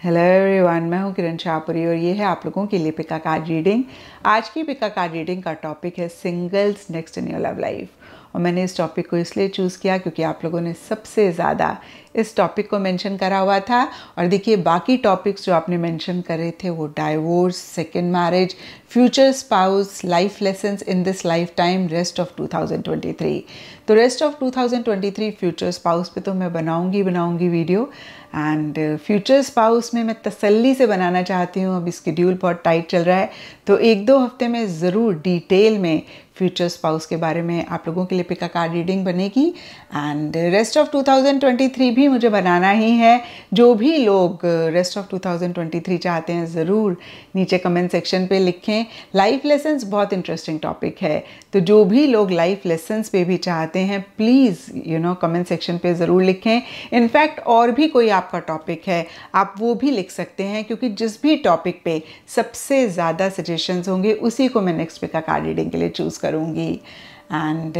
Hello everyone, मैं हूं किरण शाहपुरी और ये है आप लोगों के लिए पिका कार्ड रीडिंग। आज की पिका कार्ड रीडिंग का टॉपिक है singles next in your love life. और मैंने इस टॉपिक को इसलिए चूज़ किया क्योंकि आप लोगों ने सबसे ज़्यादा इस टॉपिक को मेंशन करा हुआ था। और देखिए, बाकी टॉपिक्स जो आपने मेंशन करे थे वो divorce, second marriage, future spouse, life lessons in this life time, rest of 2023। तो रेस्ट ऑफ 2023 फ्यूचर स्पाउस पे तो मैं बनाऊंगी वीडियो। एंड फ्यूचर स्पाउस में मैं तसल्ली से बनाना चाहती हूँ। अभी शेड्यूल बहुत टाइट चल रहा है, तो 1-2 हफ्ते में ज़रूर डिटेल में फ्यूचर स्पाउस के बारे में आप लोगों के लिए पिका कार्ड रीडिंग बनेगी। एंड रेस्ट ऑफ 2023 भी मुझे बनाना ही है। जो भी लोग रेस्ट ऑफ 2023 चाहते हैं ज़रूर नीचे कमेंट सेक्शन पे लिखें। लाइफ लेसन्स बहुत इंटरेस्टिंग टॉपिक है, तो जो भी लोग लाइफ लेसन्स पे भी चाहते हैं प्लीज़ कमेंट सेक्शन पे ज़रूर लिखें। इनफैक्ट और भी कोई आपका टॉपिक है आप वो भी लिख सकते हैं, क्योंकि जिस भी टॉपिक पे सबसे ज़्यादा सजेशंस होंगे उसी को मैं नेक्स्ट पिका कार्ड रीडिंग के लिए चूज़ करूँगी। एंड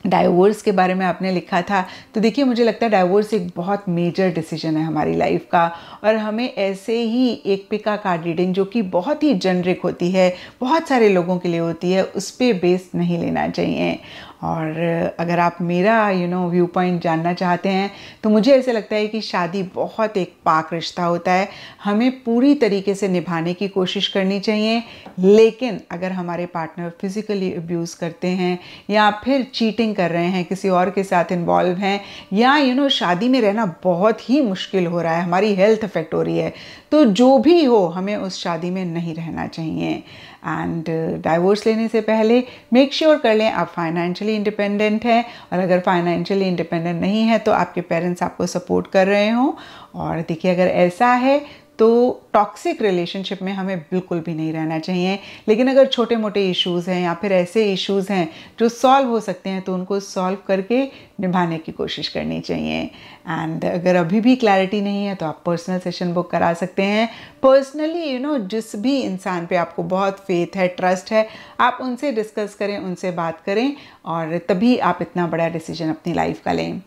डाइवोर्स के बारे में आपने लिखा था, तो देखिए मुझे लगता है डाइवोर्स एक बहुत मेजर डिसीजन है हमारी लाइफ का। और हमें ऐसे ही एक पिका कार्ड रीडिंग जो कि बहुत ही जेनरिक होती है, बहुत सारे लोगों के लिए होती है, उस पर बेस नहीं लेना चाहिए। और अगर आप मेरा व्यू पॉइंट जानना चाहते हैं तो मुझे ऐसे लगता है कि शादी बहुत एक पाक रिश्ता होता है। हमें पूरी तरीके से निभाने की कोशिश करनी चाहिए, लेकिन अगर हमारे पार्टनर फिजिकली अब्यूज़ करते हैं या फिर चीटिंग कर रहे हैं, किसी और के साथ इन्वॉल्व हैं, या शादी में रहना बहुत ही मुश्किल हो रहा है, हमारी हेल्थ अफेक्ट हो रही है, तो जो भी हो हमें उस शादी में नहीं रहना चाहिए। एंड डाइवोर्स लेने से पहले मेक श्योर कर लें आप फाइनेंशियली इंडिपेंडेंट हैं, और अगर फाइनेंशियली इंडिपेंडेंट नहीं है तो आपके पेरेंट्स आपको सपोर्ट कर रहे हों। और देखिए, अगर ऐसा है तो टॉक्सिक रिलेशनशिप में हमें बिल्कुल भी नहीं रहना चाहिए। लेकिन अगर छोटे मोटे इश्यूज़ हैं या फिर ऐसे इश्यूज़ हैं जो सॉल्व हो सकते हैं तो उनको सॉल्व करके निभाने की कोशिश करनी चाहिए। एंड अगर अभी भी क्लैरिटी नहीं है तो आप पर्सनल सेशन बुक करा सकते हैं। पर्सनली जिस भी इंसान पे आपको बहुत फेथ है, ट्रस्ट है, आप उनसे डिस्कस करें, उनसे बात करें, और तभी आप इतना बड़ा डिसीजन अपनी लाइफ का लें।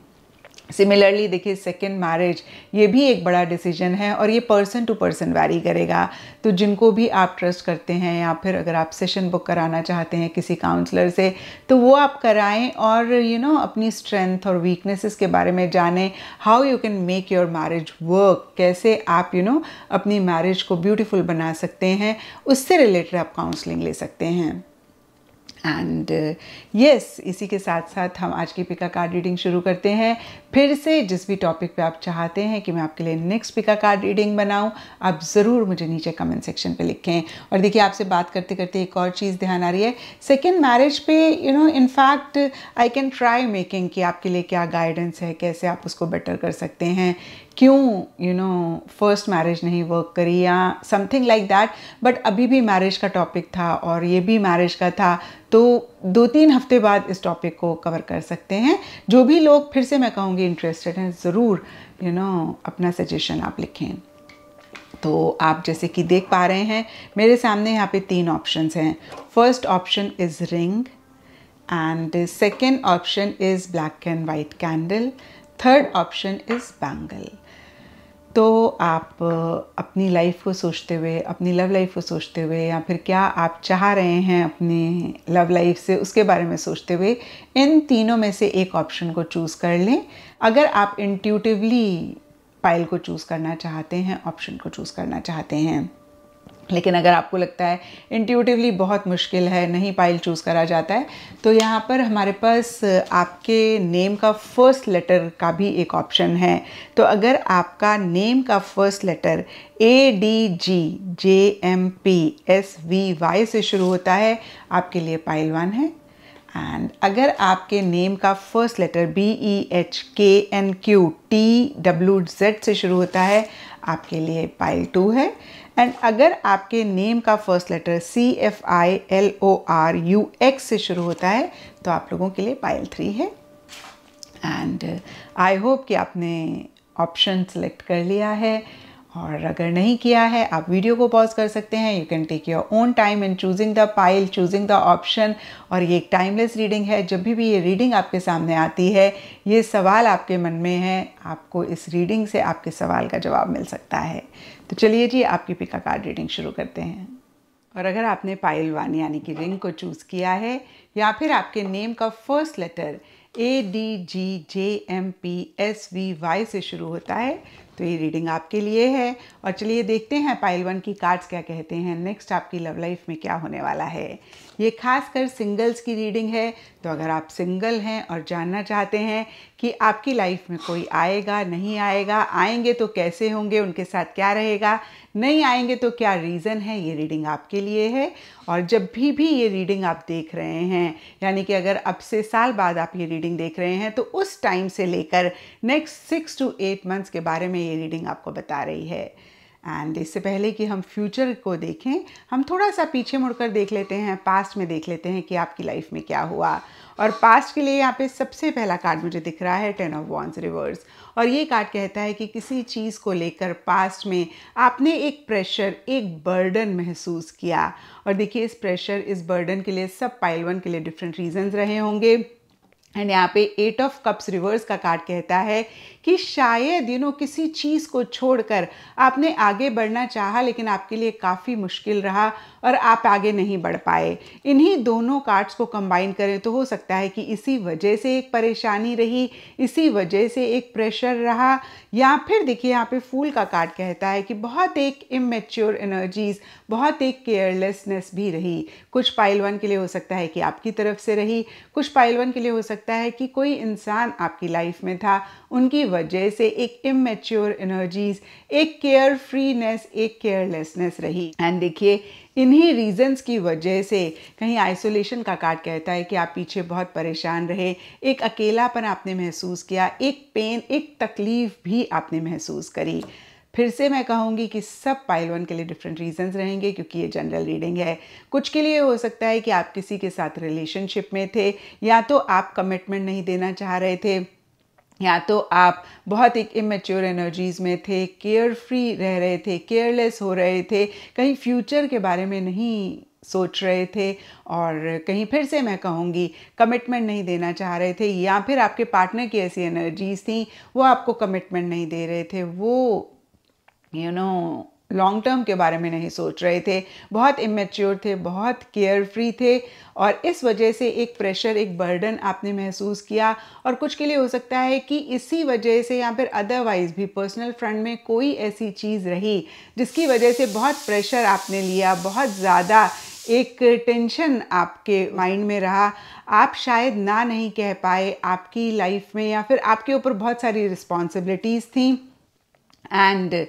सिमिलरली देखिए, सेकेंड मैरिज ये भी एक बड़ा डिसीजन है और ये पर्सन टू पर्सन वैरी करेगा। तो जिनको भी आप ट्रस्ट करते हैं या फिर अगर आप सेशन बुक कराना चाहते हैं किसी काउंसलर से, तो वो आप कराएं और अपनी स्ट्रेंथ और वीकनेसेस के बारे में जानें। How you can make your marriage work, कैसे आप अपनी मैरिज को ब्यूटीफुल बना सकते हैं, उससे रिलेटेड आप काउंसलिंग ले सकते हैं। एंड यस, इसी के साथ साथ हम आज की पिका कार्ड रीडिंग शुरू करते हैं। फिर से जिस भी टॉपिक पे आप चाहते हैं कि मैं आपके लिए नेक्स्ट पिका कार्ड रीडिंग बनाऊं, आप ज़रूर मुझे नीचे कमेंट सेक्शन पे लिखें। और देखिए, आपसे बात करते करते एक और चीज़ ध्यान आ रही है, सेकेंड मैरिज पे in fact I can try making कि आपके लिए क्या गाइडेंस है, कैसे आप उसको बेटर कर सकते हैं, क्यों फर्स्ट मैरिज नहीं वर्क करी या समथिंग लाइक दैट। बट अभी भी मैरिज का टॉपिक था और ये भी मैरिज का था, तो 2-3 हफ्ते बाद इस टॉपिक को कवर कर सकते हैं। जो भी लोग, फिर से मैं कहूँगी, इंटरेस्टेड हैं, ज़रूर अपना सजेशन आप लिखें। तो आप जैसे कि देख पा रहे हैं मेरे सामने यहाँ पे 3 ऑप्शंस हैं। First option is ring, and second option is black and white candle, third option is bangle. तो आप अपनी लाइफ को सोचते हुए, अपनी लव लाइफ को सोचते हुए, या फिर क्या आप चाह रहे हैं अपनी लव लाइफ से, उसके बारे में सोचते हुए इन तीनों में से एक ऑप्शन को चूज़ कर लें। अगर आप इंट्यूटिवली पाइल को चूज़ करना चाहते हैं, ऑप्शन को चूज़ करना चाहते हैं, लेकिन अगर आपको लगता है इंट्यूटिवली बहुत मुश्किल है, नहीं पाइल चूज़ करा जाता है, तो यहाँ पर हमारे पास आपके नेम का फर्स्ट लेटर का भी एक ऑप्शन है। तो अगर आपका नेम का फर्स्ट लेटर ADGJMPSVY से शुरू होता है, आपके लिए पाइल 1 है। एंड अगर आपके नेम का फर्स्ट लेटर BEHKNQTWZ से शुरू होता है, आपके लिए पाइल 2 है। एंड अगर आपके नेम का फर्स्ट लेटर CFILORUX से शुरू होता है, तो आप लोगों के लिए पाइल 3 है। एंड आई होप कि आपने ऑप्शन सेलेक्ट कर लिया है और अगर नहीं किया है आप वीडियो को पॉज कर सकते हैं। You can take your own time in choosing the pile, choosing the option. और ये एक टाइमलेस रीडिंग है। जब भी ये रीडिंग आपके सामने आती है, ये सवाल आपके मन में है, आपको इस रीडिंग से आपके सवाल का जवाब मिल सकता है। तो चलिए जी, आपकी पिका कार्ड रीडिंग शुरू करते हैं। और अगर आपने पाइल 1 यानी कि रिंग को चूज़ किया है, या फिर आपके नेम का फर्स्ट लेटर ADGJMPSVY से शुरू होता है, तो ये रीडिंग आपके लिए है। और चलिए देखते हैं पाइल 1 की कार्ड्स क्या कहते हैं, नेक्स्ट आपकी लव लाइफ में क्या होने वाला है। ये खासकर सिंगल्स की रीडिंग है। तो अगर आप सिंगल हैं और जानना चाहते हैं कि आपकी लाइफ में कोई आएगा नहीं आएगा, आएंगे तो कैसे होंगे, उनके साथ क्या रहेगा, नहीं आएंगे तो क्या रीज़न है, ये रीडिंग आपके लिए है। और जब भी ये रीडिंग आप देख रहे हैं, यानी कि अगर अब से साल बाद आप ये रीडिंग देख रहे हैं, तो उस टाइम से लेकर नेक्स्ट 6 to 8 मंथ्स के बारे में ये रीडिंग आपको बता रही है। एंड इससे पहले कि हम फ्यूचर को देखें, हम थोड़ा सा पीछे मुड़कर देख लेते हैं, पास्ट में देख लेते हैं कि आपकी लाइफ में क्या हुआ। और पास्ट के लिए यहाँ पे सबसे पहला कार्ड मुझे दिख रहा है 10 of Wands रिवर्स। और ये कार्ड कहता है कि किसी चीज़ को लेकर पास्ट में आपने एक प्रेशर, एक बर्डन महसूस किया। और देखिए, इस प्रेशर, इस बर्डन के लिए सब पाइल 1 के लिए डिफरेंट रीजंस रहे होंगे। एंड यहाँ पे 8 of Cups रिवर्स का कार्ड कहता है कि शायद किसी चीज़ को छोड़कर आपने आगे बढ़ना चाहा, लेकिन आपके लिए काफ़ी मुश्किल रहा और आप आगे नहीं बढ़ पाए। इन्हीं दोनों कार्ड्स को कंबाइन करें तो हो सकता है कि इसी वजह से एक परेशानी रही, इसी वजह से एक प्रेशर रहा। या फिर देखिए, यहाँ पे फूल का कार्ड कहता है कि बहुत एक इमेच्योर एनर्जीज, बहुत एक केयरलेसनेस भी रही। कुछ पाइल 1 के लिए हो सकता है कि आपकी तरफ से रही, कुछ पाइल 1 के लिए हो सकता है कि कोई इंसान आपकी लाइफ में था, उनकी वजह से एक इमेच्योर एनर्जीज, एक केयर फ्रीनेस, एक केयरलेसनेस रही। एंड देखिए, इन्हीं रीजंस की वजह से कहीं आइसोलेशन का कार्ड कहता है कि आप पीछे बहुत परेशान रहे, एक अकेलापन आपने महसूस किया, एक पेन, एक तकलीफ भी आपने महसूस करी। फिर से मैं कहूँगी कि सब पाइल 1 के लिए डिफरेंट रीजंस रहेंगे, क्योंकि ये जनरल रीडिंग है। कुछ के लिए हो सकता है कि आप किसी के साथ रिलेशनशिप में थे, या तो आप कमिटमेंट नहीं देना चाह रहे थे, या तो आप बहुत एक इमेच्योर एनर्जीज़ में थे, केयर फ्री रह रहे थे, केयरलेस हो रहे थे, कहीं फ्यूचर के बारे में नहीं सोच रहे थे, और कहीं फिर से मैं कहूँगी कमिटमेंट नहीं देना चाह रहे थे, या फिर आपके पार्टनर की ऐसी एनर्जीज़ थी, वो आपको कमिटमेंट नहीं दे रहे थे, वो लॉन्ग टर्म के बारे में नहीं सोच रहे थे, बहुत इमेच्योर थे, बहुत केयर फ्री थे, और इस वजह से एक प्रेशर, एक बर्डन आपने महसूस किया। और कुछ के लिए हो सकता है कि इसी वजह से, या फिर अदरवाइज भी पर्सनल फ्रंट में कोई ऐसी चीज़ रही जिसकी वजह से बहुत प्रेशर आपने लिया, बहुत ज़्यादा एक टेंशन आपके माइंड में रहा, आप शायद ना नहीं कह पाए आपकी लाइफ में, या फिर आपके ऊपर बहुत सारी रिस्पॉन्सिबिलिटीज़ थी। एंड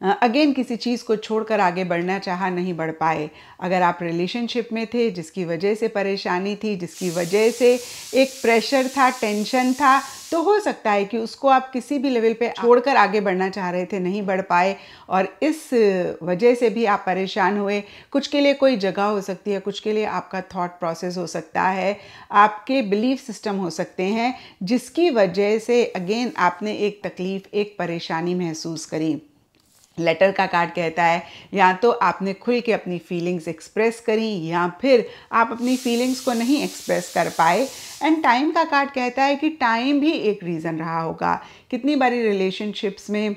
अगेन किसी चीज़ को छोड़कर आगे बढ़ना चाहा, नहीं बढ़ पाए। अगर आप रिलेशनशिप में थे जिसकी वजह से परेशानी थी, जिसकी वजह से एक प्रेशर था, टेंशन था, तो हो सकता है कि उसको आप किसी भी लेवल पे छोड़कर आगे बढ़ना चाह रहे थे, नहीं बढ़ पाए, और इस वजह से भी आप परेशान हुए। कुछ के लिए कोई जगह हो सकती है, कुछ के लिए आपका थॉट प्रोसेस हो सकता है, आपके बिलीफ सिस्टम हो सकते हैं, जिसकी वजह से अगेन आपने एक तकलीफ़, एक परेशानी महसूस करी। लेटर का कार्ड कहता है या तो आपने खुल के अपनी फीलिंग्स एक्सप्रेस करी, या फिर आप अपनी फीलिंग्स को नहीं एक्सप्रेस कर पाए। एंड टाइम का कार्ड कहता है कि टाइम भी एक रीज़न रहा होगा। कितनी बारी रिलेशनशिप्स में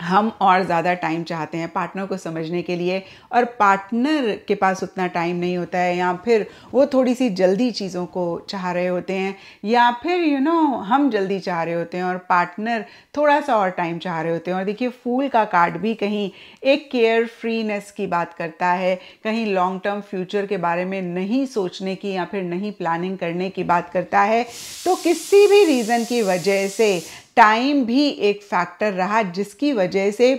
हम और ज़्यादा टाइम चाहते हैं पार्टनर को समझने के लिए, और पार्टनर के पास उतना टाइम नहीं होता है, या फिर वो थोड़ी सी जल्दी चीज़ों को चाह रहे होते हैं, या फिर हम जल्दी चाह रहे होते हैं और पार्टनर थोड़ा सा और टाइम चाह रहे होते हैं। और देखिए, फूल का कार्ड भी कहीं एक केयर फ्रीनेस की बात करता है, कहीं लॉन्ग टर्म फ्यूचर के बारे में नहीं सोचने की या फिर नहीं प्लानिंग करने की बात करता है। तो किसी भी रीज़न की वजह से टाइम भी एक फैक्टर रहा, जिसकी वजह से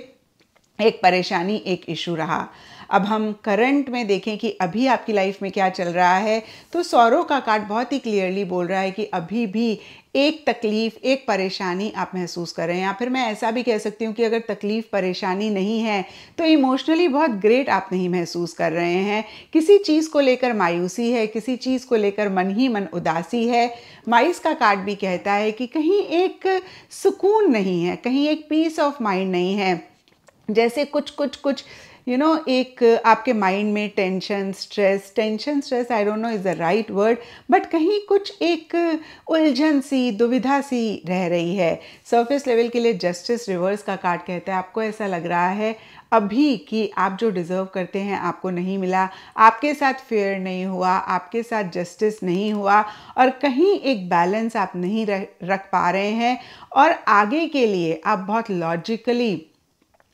एक परेशानी, एक इशू रहा। अब हम करंट में देखें कि अभी आपकी लाइफ में क्या चल रहा है, तो सौरों का कार्ड बहुत ही क्लियरली बोल रहा है कि अभी भी एक तकलीफ़, एक परेशानी आप महसूस कर रहे हैं। या फिर मैं ऐसा भी कह सकती हूँ कि अगर तकलीफ़, परेशानी नहीं है तो इमोशनली बहुत ग्रेट आप नहीं महसूस कर रहे हैं। किसी चीज़ को लेकर मायूसी है, किसी चीज़ को लेकर मन ही मन उदासी है। माइस का कार्ड भी कहता है कि कहीं एक सुकून नहीं है, कहीं एक पीस ऑफ माइंड नहीं है। जैसे कुछ कुछ कुछ एक आपके माइंड में tension stress I don't know is the right word, but कहीं कुछ एक उलझन सी दुविधा सी रह रही है। सरफेस लेवल के लिए जस्टिस रिवर्स का कार्ड कहता है आपको ऐसा लग रहा है अभी कि आप जो डिज़र्व करते हैं आपको नहीं मिला, आपके साथ फेयर नहीं हुआ, आपके साथ जस्टिस नहीं हुआ, और कहीं एक बैलेंस आप नहीं रख पा रहे हैं, और आगे के लिए आप बहुत लॉजिकली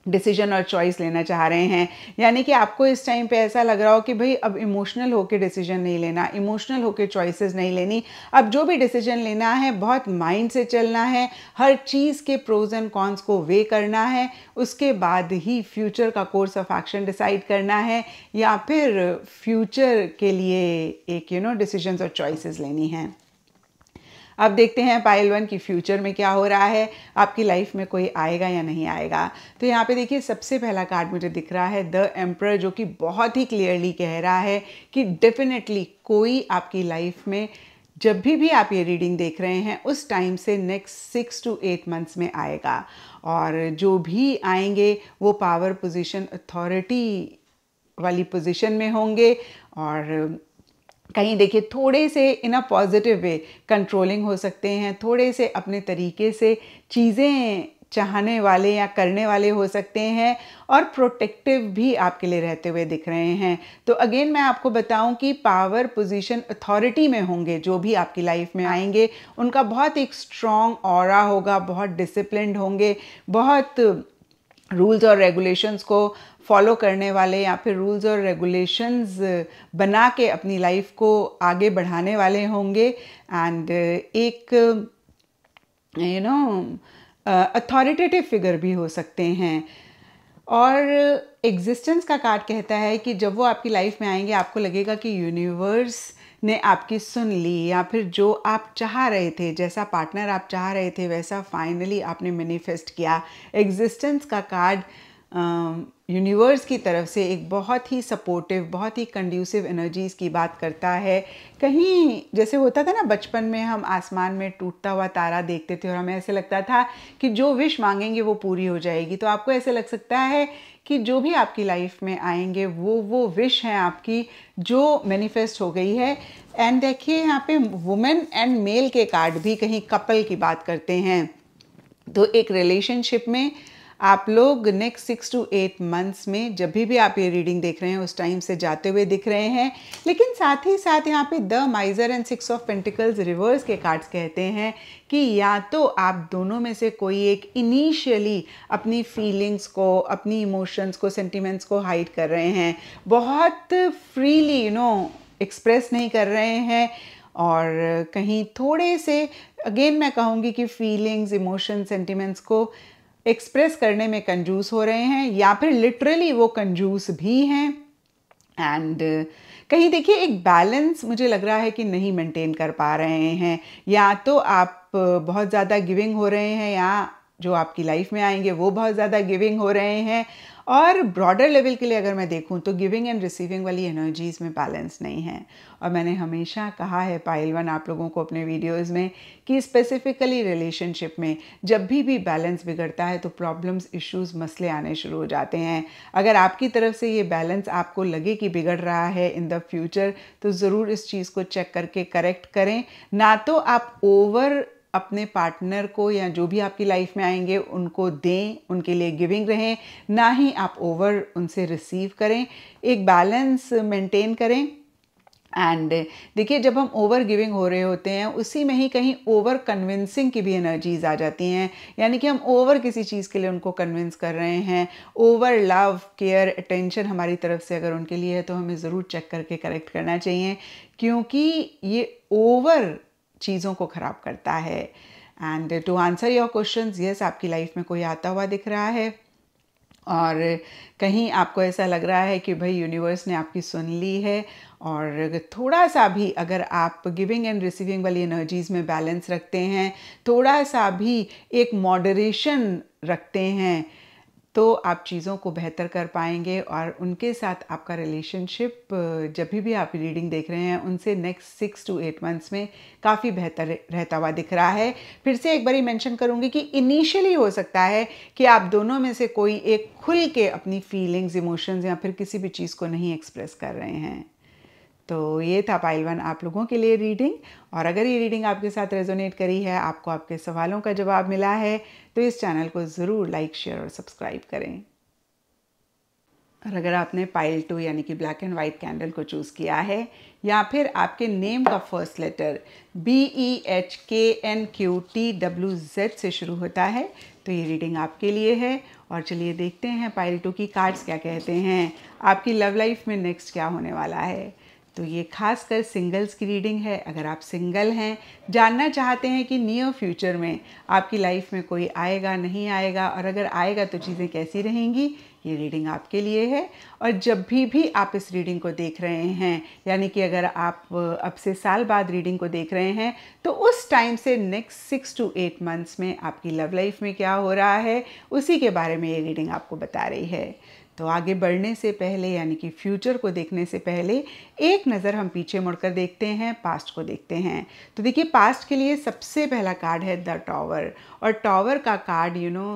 डिसीजन और चॉइस लेना चाह रहे हैं। यानी कि आपको इस टाइम पे ऐसा लग रहा हो कि भाई अब इमोशनल होके डिसीजन नहीं लेना, इमोशनल होके चॉइसेस नहीं लेनी, अब जो भी डिसीजन लेना है बहुत माइंड से चलना है, हर चीज़ के प्रोज एंड कॉन्स को वे करना है, उसके बाद ही फ्यूचर का कोर्स ऑफ एक्शन डिसाइड करना है, या फिर फ्यूचर के लिए एक डिसीजंस और चॉइसेस लेनी है। अब देखते हैं पाइल 1 की फ्यूचर में क्या हो रहा है, आपकी लाइफ में कोई आएगा या नहीं आएगा। तो यहाँ पे देखिए सबसे पहला कार्ड मुझे दिख रहा है द एम्परर, जो कि बहुत ही क्लियरली कह रहा है कि डेफिनेटली कोई आपकी लाइफ में जब भी आप ये रीडिंग देख रहे हैं उस टाइम से नेक्स्ट 6 to 8 मंथ्स में आएगा, और जो भी आएंगे वो पावर पोजीशन अथॉरिटी वाली पोजीशन में होंगे, और कहीं देखिए थोड़े से इन अ पॉजिटिव वे कंट्रोलिंग हो सकते हैं, थोड़े से अपने तरीके से चीज़ें चाहने वाले या करने वाले हो सकते हैं, और प्रोटेक्टिव भी आपके लिए रहते हुए दिख रहे हैं। तो अगेन मैं आपको बताऊं कि पावर पोजीशन अथॉरिटी में होंगे जो भी आपकी लाइफ में आएंगे, उनका बहुत एक स्ट्रॉन्ग ऑरा होगा, बहुत डिसिप्लिन्ड होंगे, बहुत रूल्स और रेगुलेशंस को फॉलो करने वाले, या फिर रूल्स और रेगुलेशंस बना के अपनी लाइफ को आगे बढ़ाने वाले होंगे, एंड एक अथॉरिटेटिव फिगर भी हो सकते हैं। और एग्जिस्टेंस का कार्ड कहता है कि जब वो आपकी लाइफ में आएंगे आपको लगेगा कि यूनिवर्स ने आपकी सुन ली, या फिर जो आप चाह रहे थे, जैसा पार्टनर आप चाह रहे थे वैसा फाइनली आपने मैनिफेस्ट किया। एग्जिस्टेंस का कार्ड यूनिवर्स की तरफ से एक बहुत ही सपोर्टिव, बहुत ही कंड्यूसिव एनर्जीज़ की बात करता है। कहीं जैसे होता था ना बचपन में, हम आसमान में टूटता हुआ तारा देखते थे और हमें ऐसे लगता था कि जो विश मांगेंगे वो पूरी हो जाएगी। तो आपको ऐसे लग सकता है कि जो भी आपकी लाइफ में आएंगे वो विश हैं आपकी जो मैनिफेस्ट हो गई है। एंड देखिए यहाँ पे वुमेन एंड मेल के कार्ड भी कहीं कपल की बात करते हैं। तो एक रिलेशनशिप में आप लोग नेक्स्ट 6 to 8 मंथ्स में जब भी आप ये रीडिंग देख रहे हैं उस टाइम से जाते हुए दिख रहे हैं। लेकिन साथ ही साथ यहाँ पे the माइजर and 6 of pentacles reverse के कार्ड्स कहते हैं कि या तो आप दोनों में से कोई एक इनिशियली अपनी फीलिंग्स को, अपनी इमोशंस को, सेंटिमेंट्स को हाइड कर रहे हैं, बहुत फ्रीली एक्सप्रेस नहीं कर रहे हैं, और कहीं थोड़े से अगेन मैं कहूँगी कि फीलिंग्स, इमोशन, सेंटिमेंट्स को एक्सप्रेस करने में कंजूस हो रहे हैं, या फिर लिटरली वो कंजूस भी हैं। एंड कहीं देखिए एक बैलेंस मुझे लग रहा है कि नहीं मेंटेन कर पा रहे हैं, या तो आप बहुत ज़्यादा गिविंग हो रहे हैं, या जो आपकी लाइफ में आएंगे वो बहुत ज़्यादा गिविंग हो रहे हैं। और ब्रॉडर लेवल के लिए अगर मैं देखूं तो गिविंग एंड रिसीविंग वाली एनर्जीज़ में बैलेंस नहीं है। और मैंने हमेशा कहा है पाइल 1 आप लोगों को अपने वीडियोस में कि स्पेसिफिकली रिलेशनशिप में जब भी बैलेंस बिगड़ता है तो प्रॉब्लम्स, इश्यूज, मसले आने शुरू हो जाते हैं। अगर आपकी तरफ से ये बैलेंस आपको लगे कि बिगड़ रहा है इन द फ्यूचर, तो ज़रूर इस चीज़ को चेक करके करेक्ट करें। ना तो आप ओवर अपने पार्टनर को या जो भी आपकी लाइफ में आएंगे उनको दें, उनके लिए गिविंग रहें, ना ही आप ओवर उनसे रिसीव करें। एक बैलेंस मेंटेन करें। एंड देखिए जब हम ओवर गिविंग हो रहे होते हैं उसी में ही कहीं ओवर कन्विंसिंग की भी एनर्जीज आ जाती हैं, यानी कि हम ओवर किसी चीज़ के लिए उनको कन्विंस कर रहे हैं। ओवर लव, केयर, अटेंशन हमारी तरफ से अगर उनके लिए है तो हमें ज़रूर चेक करके करेक्ट करना चाहिए, क्योंकि ये ओवर चीज़ों को ख़राब करता है। And to answer your questions, yes आपकी लाइफ में कोई आता हुआ दिख रहा है, और कहीं आपको ऐसा लग रहा है कि भाई यूनिवर्स ने आपकी सुन ली है, और थोड़ा सा भी अगर आप गिविंग एंड रिसीविंग वाली एनर्जीज़ में बैलेंस रखते हैं, थोड़ा सा भी एक मॉडरेशन रखते हैं, तो आप चीज़ों को बेहतर कर पाएंगे और उनके साथ आपका रिलेशनशिप जब भी आप रीडिंग देख रहे हैं उनसे नेक्स्ट 6 to 8 मंथ्स में काफ़ी बेहतर रहता हुआ दिख रहा है। फिर से एक बारी मेंशन करूँगी कि इनिशियली हो सकता है कि आप दोनों में से कोई एक खुल के अपनी फीलिंग्स, इमोशंस या फिर किसी भी चीज़ को नहीं एक्सप्रेस कर रहे हैं। तो ये था पाइल 1 आप लोगों के लिए रीडिंग। और अगर ये रीडिंग आपके साथ रेजोनेट करी है, आपको आपके सवालों का जवाब मिला है, तो इस चैनल को ज़रूर लाइक, शेयर और सब्सक्राइब करें। और अगर आपने पाइल 2 यानी कि ब्लैक एंड वाइट कैंडल को चूज़ किया है या फिर आपके नेम का फर्स्ट लेटर BEHKNQTWZ से शुरू होता है, तो ये रीडिंग आपके लिए है। और चलिए देखते हैं पाइल 2 की कार्ड्स क्या कहते हैं, आपकी लव लाइफ में नेक्स्ट क्या होने वाला है। तो ये खासकर सिंगल्स की रीडिंग है। अगर आप सिंगल हैं, जानना चाहते हैं कि नियर फ्यूचर में आपकी लाइफ में कोई आएगा नहीं आएगा, और अगर आएगा तो चीज़ें कैसी रहेंगी, ये रीडिंग आपके लिए है। और जब भी आप इस रीडिंग को देख रहे हैं, यानी कि अगर आप अब से साल बाद रीडिंग को देख रहे हैं, तो उस टाइम से नेक्स्ट 6 to 8 मंथ्स में आपकी लव लाइफ में क्या हो रहा है, उसी के बारे में ये रीडिंग आपको बता रही है। तो आगे बढ़ने से पहले, यानी कि फ्यूचर को देखने से पहले, एक नज़र हम पीछे मुड़कर देखते हैं, पास्ट को देखते हैं। तो देखिए, पास्ट के लिए सबसे पहला कार्ड है द टॉवर। और टॉवर का कार्ड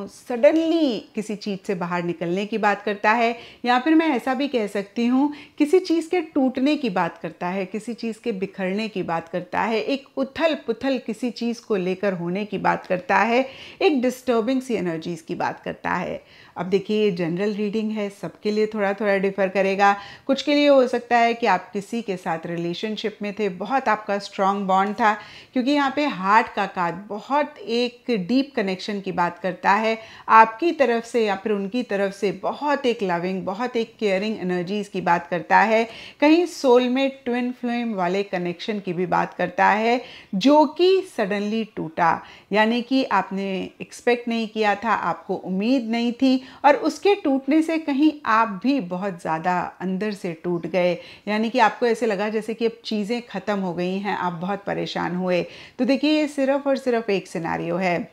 सडनली किसी चीज़ से बाहर निकलने की बात करता है, या फिर मैं ऐसा भी कह सकती हूँ किसी चीज़ के टूटने की बात करता है, किसी चीज़ के बिखरने की बात करता है, एक उथल पुथल किसी चीज़ को लेकर होने की बात करता है, एक डिस्टर्बिंग सी एनर्जीज़ की बात करता है। अब देखिए, ये जनरल रीडिंग है, सबके लिए थोड़ा थोड़ा डिफ़र करेगा। कुछ के लिए हो सकता है कि आप किसी के साथ रिलेशनशिप में थे, बहुत आपका स्ट्रॉन्ग बॉन्ड था, क्योंकि यहाँ पे हार्ट का कार्ड बहुत एक डीप कनेक्शन की बात करता है, आपकी तरफ से या फिर उनकी तरफ से बहुत एक लविंग, बहुत एक केयरिंग एनर्जीज़ की बात करता है। कहीं सोलमेट, ट्विन फ्लेम वाले कनेक्शन की भी बात करता है, जो कि सडनली टूटा, यानी कि आपने एक्सपेक्ट नहीं किया था, आपको उम्मीद नहीं थी, और उसके टूटने से कहीं आप भी बहुत ज़्यादा अंदर से टूट गए, यानी कि आपको ऐसे लगा जैसे कि अब चीज़ें ख़त्म हो गई हैं, आप बहुत परेशान हुए। तो देखिए, ये सिर्फ़ और सिर्फ एक सिनेरियो है,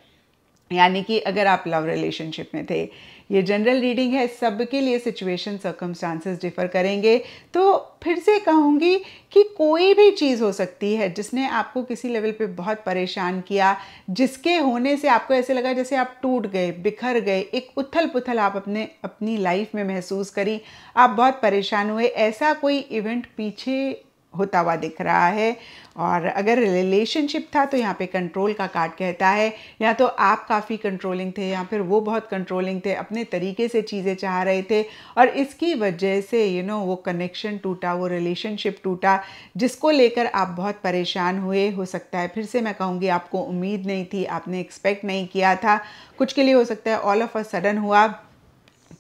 यानी कि अगर आप लव रिलेशनशिप में थे। ये जनरल रीडिंग है, सबके लिए सिचुएशन, सर्कमस्टांसेस डिफ़र करेंगे। तो फिर से कहूँगी कि कोई भी चीज़ हो सकती है जिसने आपको किसी लेवल पे बहुत परेशान किया, जिसके होने से आपको ऐसे लगा जैसे आप टूट गए, बिखर गए, एक उथल पुथल आप अपनी लाइफ में महसूस करी, आप बहुत परेशान हुए, ऐसा कोई इवेंट पीछे होता हुआ दिख रहा है। और अगर रिलेशनशिप था तो यहाँ पे कंट्रोल का कार्ड कहता है, या तो आप काफ़ी कंट्रोलिंग थे या फिर वो बहुत कंट्रोलिंग थे, अपने तरीके से चीज़ें चाह रहे थे, और इसकी वजह से वो कनेक्शन टूटा, वो रिलेशनशिप टूटा, जिसको लेकर आप बहुत परेशान हुए। हो सकता है, फिर से मैं कहूँगी, आपको उम्मीद नहीं थी, आपने एक्सपेक्ट नहीं किया था। कुछ के लिए हो सकता है ऑल ऑफ अ सडन हुआ।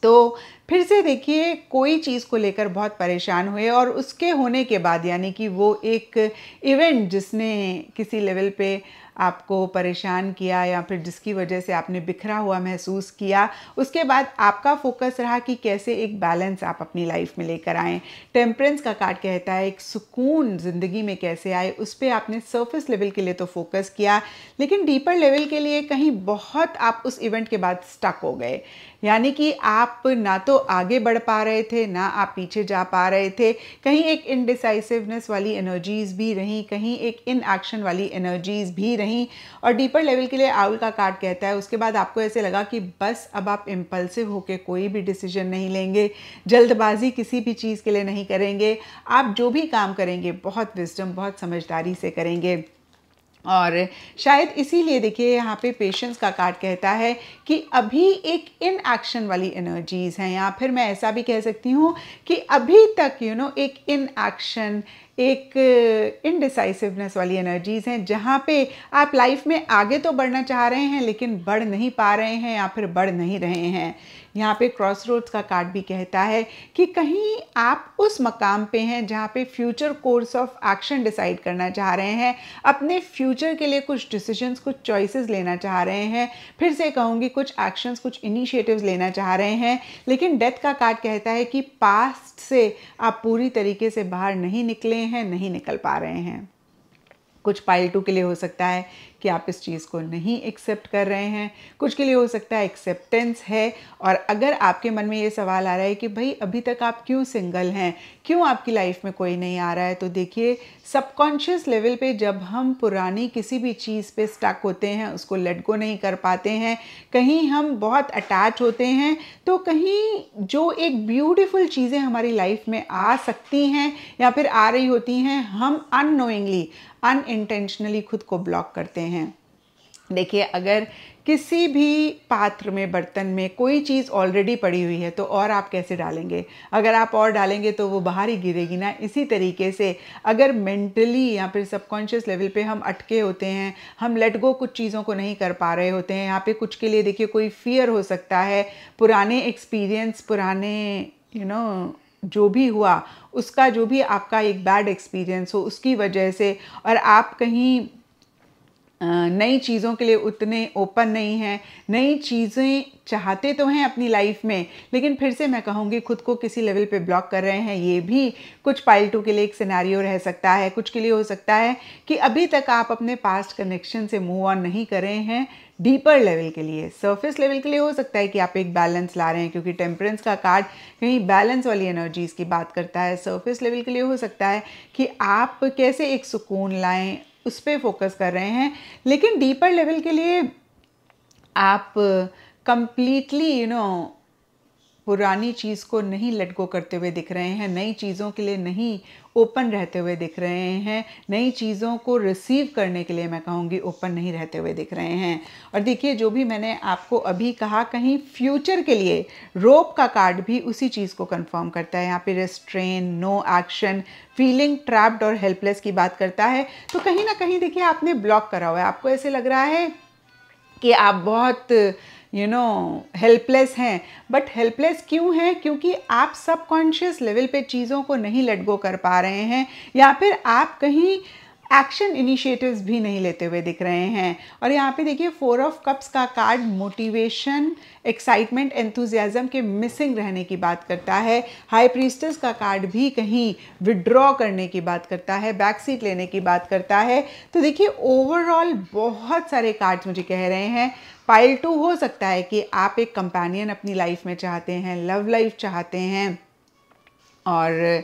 तो फिर से देखिए, कोई चीज़ को लेकर बहुत परेशान हुए, और उसके होने के बाद, यानी कि वो एक इवेंट जिसने किसी लेवल पे आपको परेशान किया या फिर जिसकी वजह से आपने बिखरा हुआ महसूस किया, उसके बाद आपका फोकस रहा कि कैसे एक बैलेंस आप अपनी लाइफ में लेकर आएँ। टेम्परेंस का कार्ड कहता है एक सुकून ज़िंदगी में कैसे आए, उस पर आपने सरफेस लेवल के लिए तो फोकस किया, लेकिन डीपर लेवल के लिए कहीं बहुत आप उस इवेंट के बाद स्टक हो गए, यानी कि आप ना तो आगे बढ़ पा रहे थे, ना आप पीछे जा पा रहे थे। कहीं एक इनडिसाइसिवनेस वाली एनर्जीज़ भी रहीं, कहीं एक इनएक्शन वाली एनर्जीज़ भी रहीं। और डीपर लेवल के लिए आउल का कार्ड कहता है, उसके बाद आपको ऐसे लगा कि बस अब आप इम्पल्सिव होकर कोई भी डिसीजन नहीं लेंगे, जल्दबाजी किसी भी चीज़ के लिए नहीं करेंगे, आप जो भी काम करेंगे बहुत विजडम, बहुत समझदारी से करेंगे। और शायद इसीलिए देखिए, यहाँ पे पेशेंस का कार्ड कहता है कि अभी एक इन एक्शन वाली एनर्जीज़ हैं, या फिर मैं ऐसा भी कह सकती हूँ कि अभी तक एक इन एक्शन, एक इनडिसाइसिवनेस वाली एनर्जीज़ हैं, जहाँ पे आप लाइफ में आगे तो बढ़ना चाह रहे हैं लेकिन बढ़ नहीं पा रहे हैं या फिर बढ़ नहीं रहे हैं। यहाँ पे क्रॉसरोड्स का कार्ड भी कहता है कि कहीं आप उस मकाम पे हैं जहाँ पे future course of action decide करना चाह रहे हैं, अपने फ्यूचर के लिए कुछ डिसीजंस, कुछ चॉइसेस लेना चाह रहे हैं, फिर से कहूँगी कुछ एक्शंस, कुछ इनिशिएटिव्स लेना चाह रहे हैं। लेकिन डेथ का कार्ड कहता है कि पास्ट से आप पूरी तरीके से बाहर नहीं निकले हैं, नहीं निकल पा रहे हैं। कुछ पाइल 2 के लिए हो सकता है कि आप इस चीज़ को नहीं एक्सेप्ट कर रहे हैं, कुछ के लिए हो सकता है एक्सेप्टेंस है। और अगर आपके मन में ये सवाल आ रहा है कि भाई अभी तक आप क्यों सिंगल हैं, क्यों आपकी लाइफ में कोई नहीं आ रहा है, तो देखिए सबकॉन्शियस लेवल पे जब हम पुरानी किसी भी चीज़ पे स्टक होते हैं, उसको लेट गो नहीं कर पाते हैं, कहीं हम बहुत अटैच होते हैं, तो कहीं जो एक ब्यूटीफुल चीज़ें हमारी लाइफ में आ सकती हैं या फिर आ रही होती हैं, हम अननोइंगली अनइंटेंशनली खुद को ब्लॉक करते हैं। देखिए अगर किसी भी पात्र में, बर्तन में कोई चीज़ ऑलरेडी पड़ी हुई है तो और आप कैसे डालेंगे? अगर आप और डालेंगे तो वो बाहर ही गिरेगी ना। इसी तरीके से अगर मेंटली या फिर सबकॉन्शियस लेवल पे हम अटके होते हैं, हम लेट गो कुछ चीज़ों को नहीं कर पा रहे होते हैं, यहाँ पे कुछ के लिए देखिए कोई फियर हो सकता है, पुराने एक्सपीरियंस, पुराने जो भी हुआ उसका, जो भी आपका एक बैड एक्सपीरियंस हो उसकी वजह से, और आप कहीं नई चीज़ों के लिए उतने ओपन नहीं हैं, नई चीज़ें चाहते तो हैं अपनी लाइफ में, लेकिन फिर से मैं कहूँगी खुद को किसी लेवल पे ब्लॉक कर रहे हैं। ये भी कुछ पाइल 2 के लिए एक सिनेरियो रह सकता है। कुछ के लिए हो सकता है कि अभी तक आप अपने पास्ट कनेक्शन से मूव ऑन नहीं कर रहे हैं। डीपर लेवल के लिए, सरफेस लेवल के लिए हो सकता है कि आप एक बैलेंस ला रहे हैं, क्योंकि टेम्परेंस का कार्ड कहीं बैलेंस वाली एनर्जीज की बात करता है। सरफेस लेवल के लिए हो सकता है कि आप कैसे एक सुकून लाएं, उस पर फोकस कर रहे हैं। लेकिन डीपर लेवल के लिए आप कंप्लीटली पुरानी चीज़ को नहीं लेट गो करते हुए दिख रहे हैं, नई चीज़ों के लिए नहीं ओपन रहते हुए दिख रहे हैं, नई चीज़ों को रिसीव करने के लिए मैं कहूँगी ओपन नहीं रहते हुए दिख रहे हैं। और देखिए जो भी मैंने आपको अभी कहा, कहीं फ्यूचर के लिए रोप का कार्ड भी उसी चीज़ को कंफर्म करता है। यहाँ पे restrain, no action, feeling trapped और हेल्पलेस की बात करता है। तो कहीं ना कहीं देखिए आपने ब्लॉक करा हुआ है, आपको ऐसे लग रहा है कि आप बहुत हेल्पलेस हैं। बट हेल्पलेस क्यों हैं? क्योंकि आप सबकॉन्शियस लेवल पे चीज़ों को नहीं लेट गो कर पा रहे हैं, या फिर आप कहीं एक्शन इनिशिएटिव्स भी नहीं लेते हुए दिख रहे हैं। और यहाँ पे देखिए 4 ऑफ कप्स का कार्ड मोटिवेशन, एक्साइटमेंट, एंथुजियाज्म के मिसिंग रहने की बात करता है। हाई प्रीस्टेस का कार्ड भी कहीं विड्रॉ करने की बात करता है, बैक सीट लेने की बात करता है। तो देखिए ओवरऑल बहुत सारे कार्ड्स मुझे कह रहे हैं। पाइल 2 हो सकता है कि आप एक कंपेनियन अपनी लाइफ में चाहते हैं, लव लाइफ चाहते हैं, और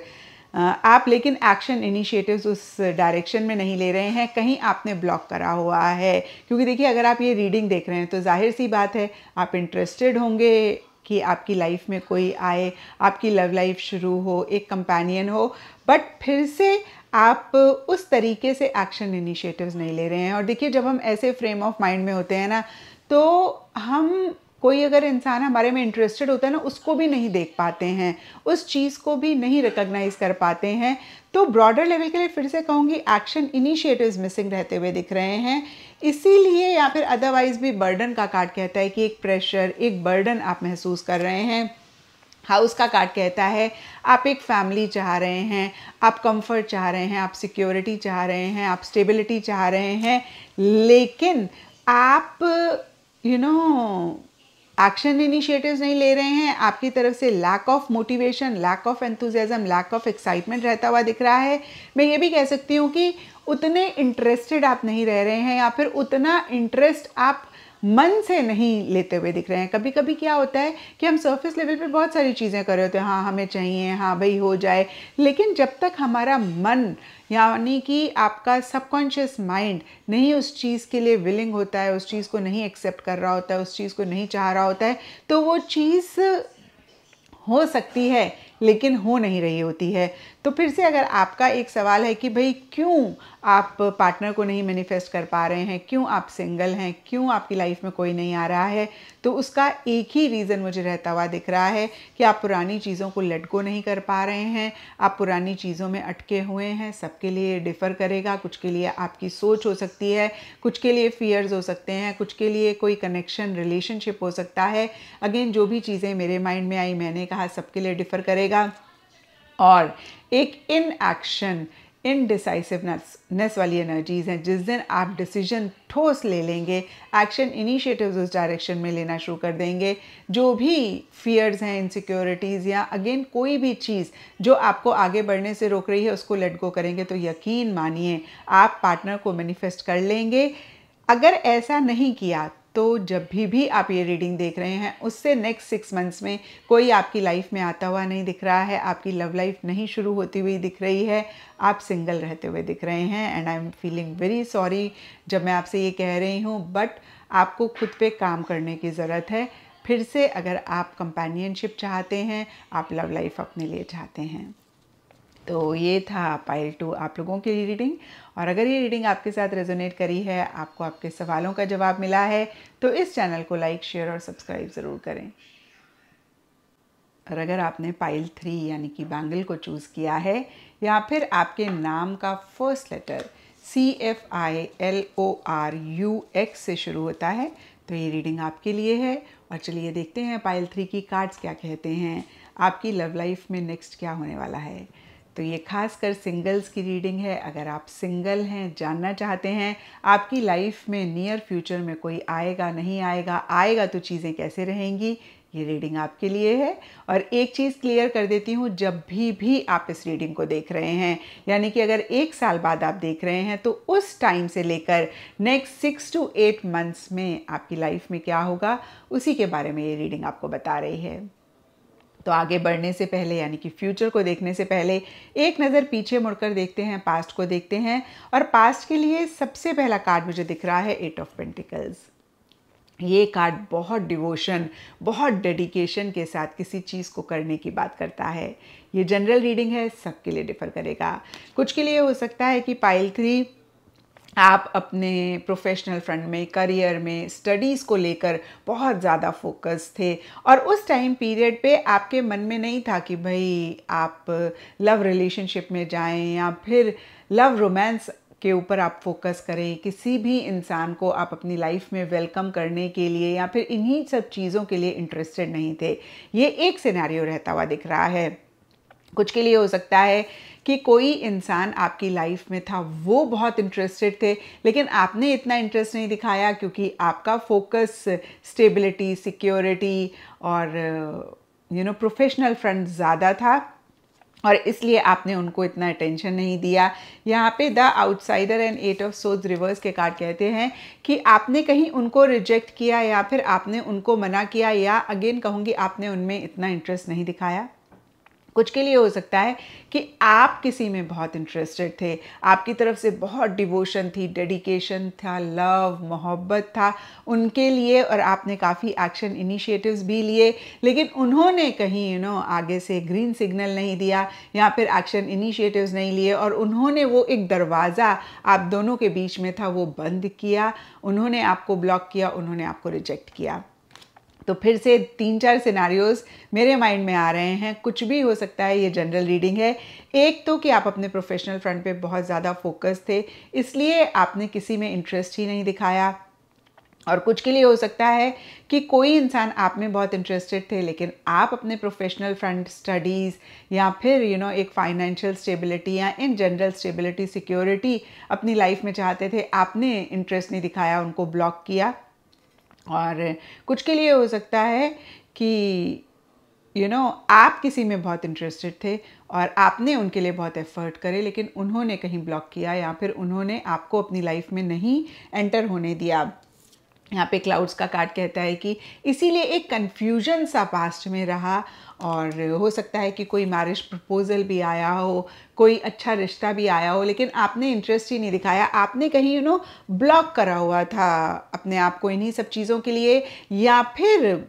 आप लेकिन एक्शन इनिशिएटिव्स उस डायरेक्शन में नहीं ले रहे हैं, कहीं आपने ब्लॉक करा हुआ है। क्योंकि देखिए अगर आप ये रीडिंग देख रहे हैं तो जाहिर सी बात है आप इंटरेस्टेड होंगे कि आपकी लाइफ में कोई आए, आपकी लव लाइफ शुरू हो, एक कंपेनियन हो, बट फिर से आप उस तरीके से एक्शन इनिशिएटिव्स नहीं ले रहे हैं। और देखिए जब हम ऐसे फ्रेम ऑफ माइंड में होते हैं ना, तो हम कोई अगर इंसान हमारे में इंटरेस्टेड होता है ना, उसको भी नहीं देख पाते हैं, उस चीज़ को भी नहीं रिकॉग्नाइज कर पाते हैं। तो ब्रॉडर लेवल के लिए फिर से कहूँगी एक्शन इनिशिएटिव्स मिसिंग रहते हुए दिख रहे हैं। इसीलिए या फिर अदरवाइज भी बर्डन का कार्ड कहता है कि एक प्रेशर, एक बर्डन आप महसूस कर रहे हैं। हाउस का कार्ड कहता है आप एक फैमिली चाह रहे हैं, आप कंफर्ट चाह रहे हैं, आप सिक्योरिटी चाह रहे हैं, आप स्टेबिलिटी चाह रहे हैं, लेकिन आप एक्शन इनिशिएटिव्स नहीं ले रहे हैं। आपकी तरफ से lack of motivation, lack of enthusiasm, lack of excitement रहता हुआ दिख रहा है। मैं ये भी कह सकती हूँ कि उतने इंटरेस्टेड आप नहीं रह रहे हैं, या फिर उतना इंटरेस्ट आप मन से नहीं लेते हुए दिख रहे हैं। कभी कभी क्या होता है कि हम सरफेस लेवल पे बहुत सारी चीज़ें कर रहे होते हैं, हाँ हमें चाहिए, हाँ भाई हो जाए, लेकिन जब तक हमारा मन यानी कि आपका सबकॉन्शियस माइंड नहीं उस चीज़ के लिए विलिंग होता है, उस चीज़ को नहीं एक्सेप्ट कर रहा होता है, उस चीज़ को नहीं चाह रहा होता है, तो वो चीज़ हो सकती है लेकिन हो नहीं रही होती है। तो फिर से अगर आपका एक सवाल है कि भाई क्यों आप पार्टनर को नहीं मैनिफेस्ट कर पा रहे हैं, क्यों आप सिंगल हैं, क्यों आपकी लाइफ में कोई नहीं आ रहा है, तो उसका एक ही रीज़न मुझे रहता हुआ दिख रहा है कि आप पुरानी चीज़ों को लेट गो नहीं कर पा रहे हैं, आप पुरानी चीज़ों में अटके हुए हैं। सबके लिए डिफ़र करेगा, कुछ के लिए आपकी सोच हो सकती है, कुछ के लिए फियर्स हो सकते हैं, कुछ के लिए कोई कनेक्शन, रिलेशनशिप हो सकता है। अगेन जो भी चीज़ें मेरे माइंड में आई, मैंने कहा सबके लिए डिफ़र करेगा। और एक इन एक्शन, इनडिसाइसिवनेस वाली एनर्जीज हैं। जिस दिन आप डिसीजन ठोस ले लेंगे, एक्शन इनिशिएटिव्स उस डायरेक्शन में लेना शुरू कर देंगे, जो भी फियर्स हैं, इनसिक्योरिटीज़ या अगेन कोई भी चीज़ जो आपको आगे बढ़ने से रोक रही है, उसको लेट गो करेंगे, तो यकीन मानिए आप पार्टनर को मैनिफेस्ट कर लेंगे। अगर ऐसा नहीं किया तो जब भी आप ये रीडिंग देख रहे हैं उससे नेक्स्ट 6 मंथ्स में कोई आपकी लाइफ में आता हुआ नहीं दिख रहा है, आपकी लव लाइफ नहीं शुरू होती हुई दिख रही है, आप सिंगल रहते हुए दिख रहे हैं। And I am feeling very sorry जब मैं आपसे ये कह रही हूँ, बट आपको खुद पे काम करने की ज़रूरत है। फिर से अगर आप कंपेनियनशिप चाहते हैं, आप लव लाइफ अपने लिए चाहते हैं। तो ये था पाइल 2 आप लोगों की रीडिंग। और अगर ये रीडिंग आपके साथ रेजोनेट करी है, आपको आपके सवालों का जवाब मिला है, तो इस चैनल को लाइक, शेयर और सब्सक्राइब ज़रूर करें। और अगर आपने पाइल 3 यानी कि बैंगल को चूज़ किया है, या फिर आपके नाम का फर्स्ट लेटर CFILORUX से शुरू होता है, तो ये रीडिंग आपके लिए है। और चलिए देखते हैं पाइल 3 की कार्ड्स क्या कहते हैं, आपकी लव लाइफ में नेक्स्ट क्या होने वाला है। तो ये खासकर सिंगल्स की रीडिंग है। अगर आप सिंगल हैं, जानना चाहते हैं आपकी लाइफ में नियर फ्यूचर में कोई आएगा नहीं आएगा, आएगा तो चीज़ें कैसे रहेंगी, ये रीडिंग आपके लिए है। और एक चीज़ क्लियर कर देती हूँ, जब भी आप इस रीडिंग को देख रहे हैं, यानी कि अगर 1 साल बाद आप देख रहे हैं, तो उस टाइम से लेकर नेक्स्ट 6 to 8 मंथ्स में आपकी लाइफ में क्या होगा, उसी के बारे में ये रीडिंग आपको बता रही है। तो आगे बढ़ने से पहले, यानी कि फ्यूचर को देखने से पहले, एक नज़र पीछे मुड़कर देखते हैं, पास्ट को देखते हैं। और पास्ट के लिए सबसे पहला कार्ड मुझे दिख रहा है 8 ऑफ पेंटिकल्स। ये कार्ड बहुत डिवोशन, बहुत डेडिकेशन के साथ किसी चीज़ को करने की बात करता है। ये जनरल रीडिंग है, सबके लिए डिफ़र करेगा। कुछ के लिए हो सकता है कि पाइल 3 आप अपने प्रोफेशनल फ्रंट में, करियर में, स्टडीज़ को लेकर बहुत ज़्यादा फोकस थे, और उस टाइम पीरियड पे आपके मन में नहीं था कि भाई आप लव रिलेशनशिप में जाएं या फिर लव रोमांस के ऊपर आप फोकस करें। किसी भी इंसान को आप अपनी लाइफ में वेलकम करने के लिए या फिर इन्हीं सब चीज़ों के लिए इंटरेस्टेड नहीं थे। ये एक सिनेरियो रहता हुआ दिख रहा है। कुछ के लिए हो सकता है कि कोई इंसान आपकी लाइफ में था, वो बहुत इंटरेस्टेड थे, लेकिन आपने इतना इंटरेस्ट नहीं दिखाया क्योंकि आपका फोकस स्टेबिलिटी, सिक्योरिटी और प्रोफेशनल फ्रंट ज़्यादा था, और इसलिए आपने उनको इतना अटेंशन नहीं दिया। यहाँ पे the outsider and 8 of swords reverse के कार्ड कहते हैं कि आपने कहीं उनको रिजेक्ट किया, या फिर आपने उनको मना किया, या अगेन कहूँगी आपने उनमें इतना इंटरेस्ट नहीं दिखाया। कुछ के लिए हो सकता है कि आप किसी में बहुत इंटरेस्टेड थे, आपकी तरफ से बहुत डिवोशन थी, डेडिकेशन था, लव, मोहब्बत था उनके लिए, और आपने काफ़ी एक्शन इनिशिएटिव्स भी लिए, लेकिन उन्होंने कहीं आगे से ग्रीन सिग्नल नहीं दिया या फिर एक्शन इनिशिएटिव्स नहीं लिए, और उन्होंने वो एक दरवाज़ा आप दोनों के बीच में था वो बंद किया, उन्होंने आपको ब्लॉक किया, उन्होंने आपको रिजेक्ट किया। तो फिर से 3-4 सिनारियोज मेरे माइंड में आ रहे हैं। कुछ भी हो सकता है, ये जनरल रीडिंग है। एक तो कि आप अपने प्रोफेशनल फ्रंट पे बहुत ज़्यादा फोकस थे, इसलिए आपने किसी में इंटरेस्ट ही नहीं दिखाया। और कुछ के लिए हो सकता है कि कोई इंसान आप में बहुत इंटरेस्टेड थे, लेकिन आप अपने प्रोफेशनल फ्रंट, स्टडीज़ या फिर एक फाइनेंशियल स्टेबिलिटी या इन जनरल स्टेबिलिटी, सिक्योरिटी अपनी लाइफ में चाहते थे, आपने इंटरेस्ट नहीं दिखाया, उनको ब्लॉक किया। और कुछ के लिए हो सकता है कि आप किसी में बहुत इंटरेस्टेड थे और आपने उनके लिए बहुत एफर्ट करे, लेकिन उन्होंने कहीं ब्लॉक किया या फिर उन्होंने आपको अपनी लाइफ में नहीं एंटर होने दिया। यहाँ पे क्लाउड्स का कार्ड कहता है कि इसीलिए एक कन्फ्यूजन सा पास्ट में रहा, और हो सकता है कि कोई मैरिज प्रपोजल भी आया हो, कोई अच्छा रिश्ता भी आया हो, लेकिन आपने इंटरेस्ट ही नहीं दिखाया, आपने कहीं ब्लॉक करा हुआ था अपने आप को इन्हीं सब चीज़ों के लिए, या फिर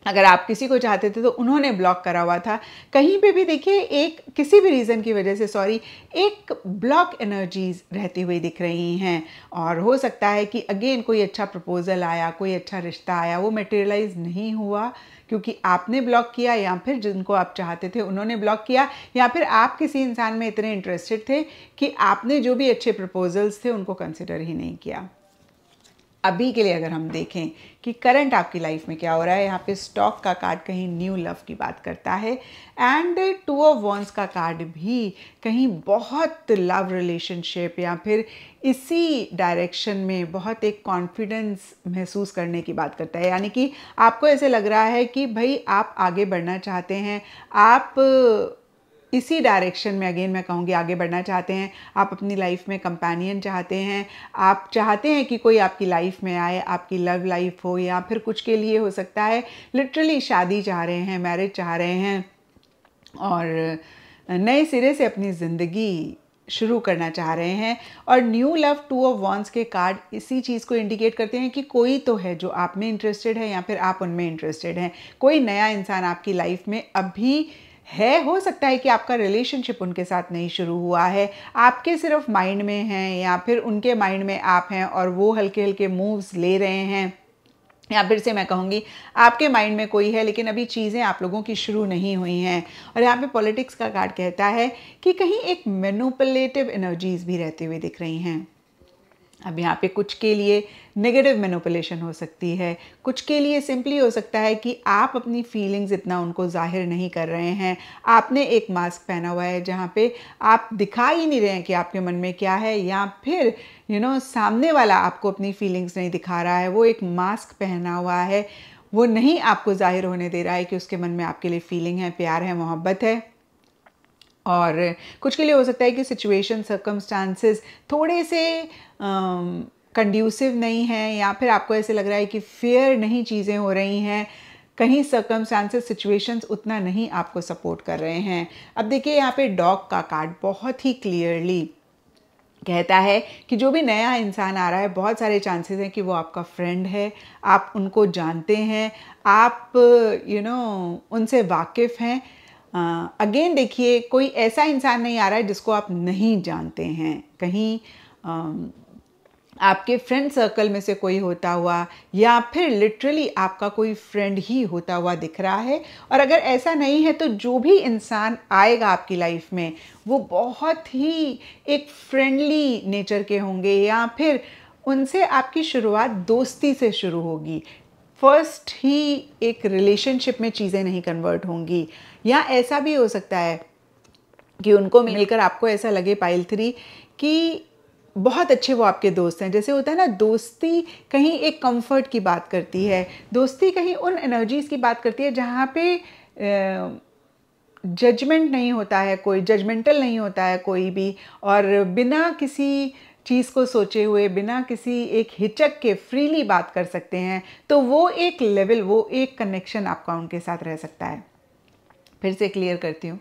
अगर आप किसी को चाहते थे तो उन्होंने ब्लॉक करा हुआ था। कहीं पे भी देखिए एक किसी भी रीज़न की वजह से एक ब्लॉक एनर्जीज रहती हुई दिख रही हैं, और हो सकता है कि अगेन कोई अच्छा प्रपोजल आया, कोई अच्छा रिश्ता आया, वो मटेरियलाइज नहीं हुआ क्योंकि आपने ब्लॉक किया, या फिर जिनको आप चाहते थे उन्होंने ब्लॉक किया, या फिर आप किसी इंसान में इतने इंटरेस्टेड थे कि आपने जो भी अच्छे प्रपोजल्स थे उनको कंसिडर ही नहीं किया। अभी के लिए अगर हम देखें कि करंट आपकी लाइफ में क्या हो रहा है, यहाँ पे स्टॉक का कार्ड कहीं न्यू लव की बात करता है, एंड 2 ऑफ वॉन्ड्स का कार्ड भी कहीं बहुत लव रिलेशनशिप या फिर इसी डायरेक्शन में बहुत एक कॉन्फिडेंस महसूस करने की बात करता है। यानी कि आपको ऐसे लग रहा है कि भाई आप आगे बढ़ना चाहते हैं, आप इसी डायरेक्शन में अगेन मैं कहूँगी आगे बढ़ना चाहते हैं, आप अपनी लाइफ में कंपेनियन चाहते हैं, आप चाहते हैं कि कोई आपकी लाइफ में आए, आपकी लव लाइफ हो, या फिर कुछ के लिए हो सकता है लिटरली शादी चाह रहे हैं, मैरिज चाह रहे हैं और नए सिरे से अपनी ज़िंदगी शुरू करना चाह रहे हैं। और न्यू लव, 2 ऑफ वॉन्ड्स के कार्ड इसी चीज़ को इंडिकेट करते हैं कि कोई तो है जो आप में इंटरेस्टेड है या फिर आप उनमें इंटरेस्टेड हैं। कोई नया इंसान आपकी लाइफ में अभी है, हो सकता है कि आपका रिलेशनशिप उनके साथ नहीं शुरू हुआ है, आपके सिर्फ माइंड में हैं या फिर उनके माइंड में आप हैं और वो हल्के हल्के मूव्स ले रहे हैं, या फिर से मैं कहूँगी आपके माइंड में कोई है लेकिन अभी चीज़ें आप लोगों की शुरू नहीं हुई हैं। और यहाँ पे पॉलिटिक्स का कार्ड कहता है कि कहीं एक मैनिपुलेटिव एनर्जीज भी रहती हुई दिख रही हैं। अब यहाँ पे कुछ के लिए नेगेटिव मैनिपुलेशन हो सकती है, कुछ के लिए सिंपली हो सकता है कि आप अपनी फीलिंग्स इतना उनको जाहिर नहीं कर रहे हैं। आपने एक मास्क पहना हुआ है जहाँ पे आप दिखा ही नहीं रहे हैं कि आपके मन में क्या है, या फिर सामने वाला आपको अपनी फीलिंग्स नहीं दिखा रहा है, वो एक मास्क पहना हुआ है, वो नहीं आपको जाहिर होने दे रहा है कि उसके मन में आपके लिए फीलिंग है, प्यार है, मोहब्बत है। और कुछ के लिए हो सकता है कि सिचुएशन, सर्कमस्टांसेस थोड़े से कंड्यूसिव नहीं हैं, या फिर आपको ऐसे लग रहा है कि फेयर नहीं चीज़ें हो रही हैं, कहीं सर्कमस्टांसेस, सिचुएशंस उतना नहीं आपको सपोर्ट कर रहे हैं। अब देखिए यहाँ पे डॉग का कार्ड बहुत ही क्लियरली कहता है कि जो भी नया इंसान आ रहा है, बहुत सारे चांसेस हैं कि वो आपका फ्रेंड है, आप उनको जानते हैं, आप उनसे वाकिफ़ हैं। अगेन देखिए कोई ऐसा इंसान नहीं आ रहा है जिसको आप नहीं जानते हैं, कहीं आपके फ्रेंड सर्कल में से कोई होता हुआ या फिर लिटरली आपका कोई फ्रेंड ही होता हुआ दिख रहा है। और अगर ऐसा नहीं है तो जो भी इंसान आएगा आपकी लाइफ में वो बहुत ही एक फ्रेंडली नेचर के होंगे, या फिर उनसे आपकी शुरुआत दोस्ती से शुरू होगी, फर्स्ट ही एक रिलेशनशिप में चीज़ें नहीं कन्वर्ट होंगी। या ऐसा भी हो सकता है कि उनको मिलकर आपको ऐसा लगे पाइल 3 कि बहुत अच्छे वो आपके दोस्त हैं। जैसे होता है ना, दोस्ती कहीं एक कंफर्ट की बात करती है, दोस्ती कहीं उन एनर्जीज़ की बात करती है जहाँ पे जजमेंट नहीं होता है, कोई जजमेंटल नहीं होता है कोई भी, और बिना किसी चीज़ को सोचे हुए, बिना किसी एक हिचक के फ्रीली बात कर सकते हैं। तो वो एक लेवल, वो एक कनेक्शन आपका उनके साथ रह सकता है। फिर से क्लियर करती हूँ,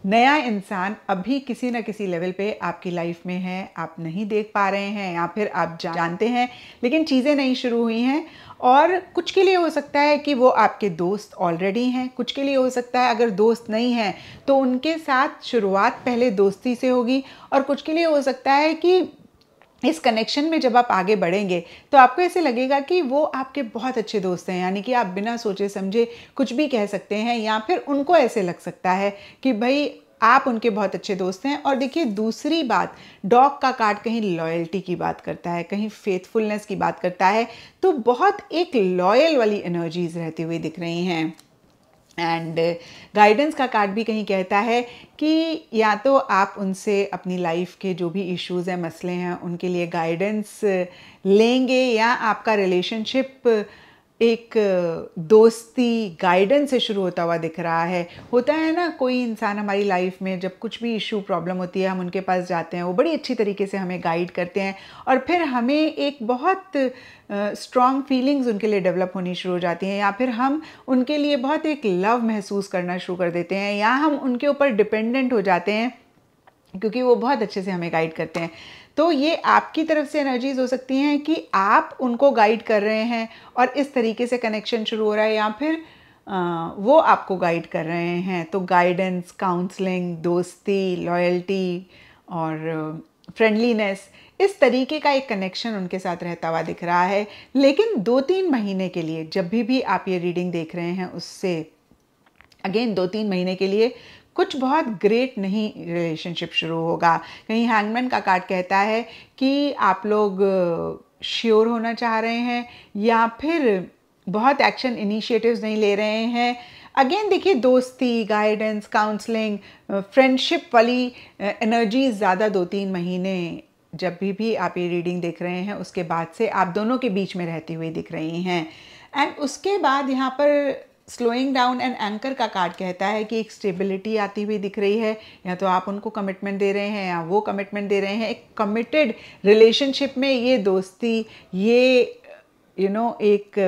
नया इंसान अभी किसी न किसी लेवल पे आपकी लाइफ में है, आप नहीं देख पा रहे हैं, या फिर आप जानते हैं लेकिन चीज़ें नहीं शुरू हुई हैं। और कुछ के लिए हो सकता है कि वो आपके दोस्त ऑलरेडी हैं, कुछ के लिए हो सकता है अगर दोस्त नहीं हैं तो उनके साथ शुरुआत पहले दोस्ती से होगी, और कुछ के लिए हो सकता है कि इस कनेक्शन में जब आप आगे बढ़ेंगे तो आपको ऐसे लगेगा कि वो आपके बहुत अच्छे दोस्त हैं, यानी कि आप बिना सोचे समझे कुछ भी कह सकते हैं, या फिर उनको ऐसे लग सकता है कि भाई आप उनके बहुत अच्छे दोस्त हैं। और देखिए दूसरी बात, डॉग का कार्ड कहीं लॉयल्टी की बात करता है, कहीं फेथफुलनेस की बात करता है, तो बहुत एक लॉयल वाली एनर्जीज रहती हुई दिख रही हैं। एंड गाइडेंस का कार्ड भी कहीं कहता है कि या तो आप उनसे अपनी लाइफ के जो भी इश्यूज़ हैं, मसले हैं, उनके लिए गाइडेंस लेंगे, या आपका रिलेशनशिप एक दोस्ती गाइडेंस से शुरू होता हुआ दिख रहा है। होता है ना, कोई इंसान हमारी लाइफ में जब कुछ भी इशू प्रॉब्लम होती है हम उनके पास जाते हैं, वो बड़ी अच्छी तरीके से हमें गाइड करते हैं, और फिर हमें एक बहुत स्ट्रॉन्ग फीलिंग्स उनके लिए डेवलप होनी शुरू हो जाती हैं, या फिर हम उनके लिए बहुत एक लव महसूस करना शुरू कर देते हैं, या हम उनके ऊपर डिपेंडेंट हो जाते हैं क्योंकि वो बहुत अच्छे से हमें गाइड करते हैं। तो ये आपकी तरफ से एनर्जीज हो सकती हैं कि आप उनको गाइड कर रहे हैं और इस तरीके से कनेक्शन शुरू हो रहा है, या फिर वो आपको गाइड कर रहे हैं। तो गाइडेंस, काउंसलिंग, दोस्ती, लॉयल्टी और फ्रेंडलीनेस, इस तरीके का एक कनेक्शन उनके साथ रहता हुआ दिख रहा है। लेकिन 2-3 महीने के लिए, जब भी आप ये रीडिंग देख रहे हैं, उससे अगेन 2-3 महीने के लिए कुछ बहुत ग्रेट नहीं रिलेशनशिप शुरू होगा। कहीं हैंगमैन का कार्ड कहता है कि आप लोग श्योर होना चाह रहे हैं, या फिर बहुत एक्शन इनिशिएटिव्स नहीं ले रहे हैं। अगेन देखिए दोस्ती, गाइडेंस, काउंसलिंग, फ्रेंडशिप वाली एनर्जी ज़्यादा 2-3 महीने जब भी आप ये रीडिंग देख रहे हैं उसके बाद से आप दोनों के बीच में रहती हुई दिख रही हैं। एंड उसके बाद यहाँ पर स्लोइंग डाउन एंड एंकर का कार्ड कहता है कि एक स्टेबिलिटी आती हुई दिख रही है, या तो आप उनको कमिटमेंट दे रहे हैं या वो कमिटमेंट दे रहे हैं। एक कमिटेड रिलेशनशिप में ये दोस्ती, ये एक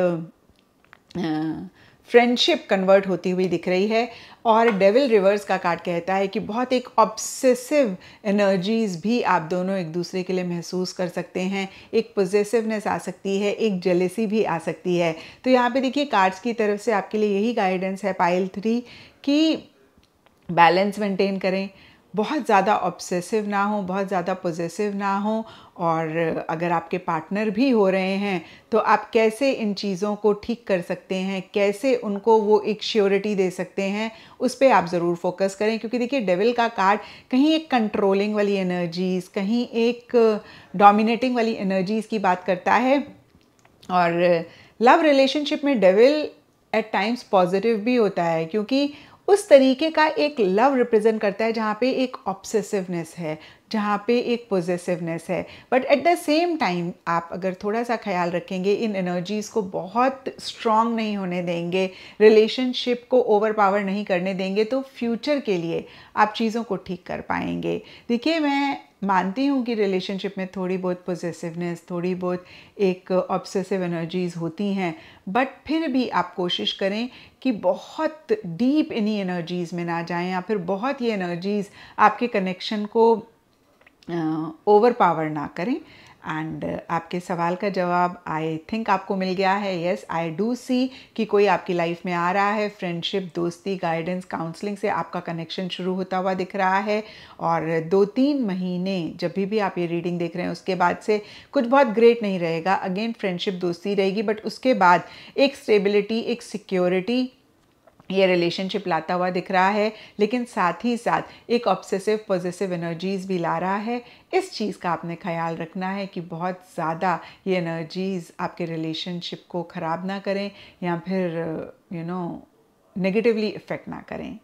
फ्रेंडशिप कन्वर्ट होती हुई दिख रही है। और डेविल रिवर्स का कार्ड कहता है कि बहुत एक ऑब्सेसिव एनर्जीज भी आप दोनों एक दूसरे के लिए महसूस कर सकते हैं। एक पॉजिटिवनेस आ सकती है, एक जेलेसी भी आ सकती है। तो यहाँ पे देखिए कार्ड्स की तरफ से आपके लिए यही गाइडेंस है पाइल 3 कि बैलेंस मेंटेन करें, बहुत ज़्यादा ऑब्सेसिव ना हो, बहुत ज़्यादा पॉजिटिव ना हो। और अगर आपके पार्टनर भी हो रहे हैं तो आप कैसे इन चीज़ों को ठीक कर सकते हैं, कैसे उनको वो एक श्योरिटी दे सकते हैं, उस पर आप ज़रूर फोकस करें। क्योंकि देखिए डेविल का कार्ड कहीं एक कंट्रोलिंग वाली एनर्जीज़, कहीं एक डोमिनेटिंग वाली एनर्जीज़ की बात करता है। और लव रिलेशनशिप में डेविल एट टाइम्स पॉजिटिव भी होता है, क्योंकि उस तरीके का एक लव रिप्रेजेंट करता है जहाँ पे एक ऑब्सेसिवनेस है, जहाँ पे एक पोजेसिवनेस है। But at the same time आप अगर थोड़ा सा ख्याल रखेंगे, इन एनर्जीज़ को बहुत स्ट्रॉन्ग नहीं होने देंगे, रिलेशनशिप को ओवरपावर नहीं करने देंगे, तो फ्यूचर के लिए आप चीज़ों को ठीक कर पाएंगे। देखिए मैं मानती हूँ कि रिलेशनशिप में थोड़ी बहुत पॉजिटिवनेस, थोड़ी बहुत एक ऑब्सेसिव एनर्जीज़ होती हैं, बट फिर भी आप कोशिश करें कि बहुत डीप इन्हीं एनर्जीज़ में ना जाएं, या फिर बहुत ये एनर्जीज़ आपके कनेक्शन को ओवर पावर ना करें। एंड आपके सवाल का जवाब आई थिंक आपको मिल गया है। येस, आई डू सी कि कोई आपकी लाइफ में आ रहा है, फ्रेंडशिप, दोस्ती, गाइडेंस, काउंसलिंग से आपका कनेक्शन शुरू होता हुआ दिख रहा है। और 2-3 महीने जब भी आप ये रीडिंग देख रहे हैं उसके बाद से कुछ बहुत ग्रेट नहीं रहेगा। अगेन फ्रेंडशिप, दोस्ती रहेगी, बट उसके बाद एक स्टेबिलिटी, एक सिक्योरिटी ये रिलेशनशिप लाता हुआ दिख रहा है। लेकिन साथ ही साथ एक ऑब्सेसिव पॉजिटिव एनर्जीज़ भी ला रहा है। इस चीज़ का आपने ख्याल रखना है कि बहुत ज़्यादा ये एनर्जीज़ आपके रिलेशनशिप को ख़राब ना करें, या फिर नेगेटिवली इफ़ेक्ट ना करें।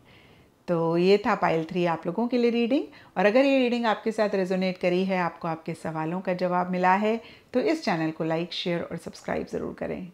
तो ये था पाइल 3 आप लोगों के लिए रीडिंग। और अगर ये रीडिंग आपके साथ रेजोनेट करी है, आपको आपके सवालों का जवाब मिला है, तो इस चैनल को लाइक, शेयर और सब्सक्राइब ज़रूर करें।